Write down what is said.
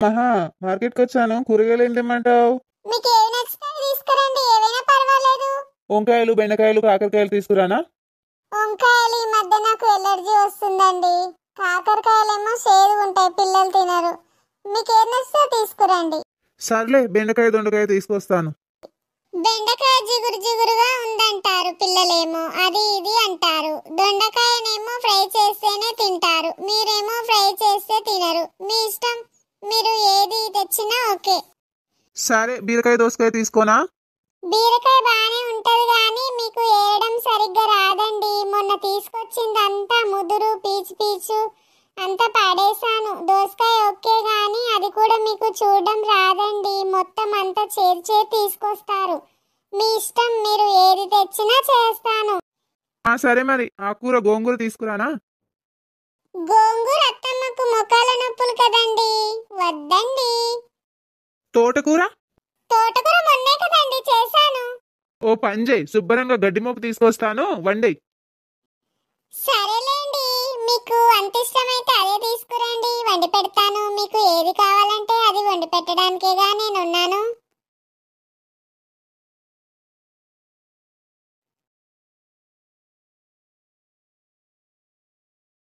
మహా మార్కెట్కి వచ్చాను. కూరగాయలు ఏం తెమ్మంటావు? మీకు ఏవి నచ్చితే తీసుకురండి, ఏవైనా పర్వాలేదు. వంకాయలు, బెండకాయలు, కాకరకాయలు తీసుకురానా? వంకాయలు ఈ మధ్య నాకు ఎలర్జీ వస్తుందండి. కాకరకాయలేమో చేదు ఉంటాయి, పిల్లలు తినరు. మీకు ఏది నచ్చితే తీసుకురండి. సర్లే, బెండకాయ దొండకాయ తీసుకొస్తాను. బెండకాయ జిగురు జిగురుగా ఉందంటారు పిల్లలేమో, అది ఇది అంటారు. దొండకాయనేమో ఫ్రై చేస్తేనే తింటారు, మీరేమో ఫ్రై చేస్తే తినరు. మీ ఇష్టం, మీరు ఏది తెచ్చినా ఓకే. సరే, బీరకాయ దోసకాయ తీసుకోనా? బీరకాయ బానే ఉంటది గానీ మీకు ఏరడం సరిగ్గా రాదండి. మొన్న తీసుకొచ్చిందంతా ముదురు పీచు పీచు అంతా పడేశాను. దోసకాయ ఓకే గానీ అది కూడా మీకు చూడడం రాదండి. మొత్తం అంతా చేర్చే తీసుకొస్తారు. మీ ఇష్టం, మీరు ఏది తెచ్చినా చేస్తాను. సరే మరి, ఆకుకూర గోంగూర తీసుకురానా? గోంగూర అత్తమ్మకు మొక్కల నొప్పులు కదండి, వద్దండి. తోటకూర? తోటకూర మొన్నే కదండి చేశాను. ఓ పని చేయి, శుభ్రంగా గడ్డి మోపు తీసుకొస్తాను, వండేయ్. సరేలేండి, మీకు అంత ఇష్టమైతే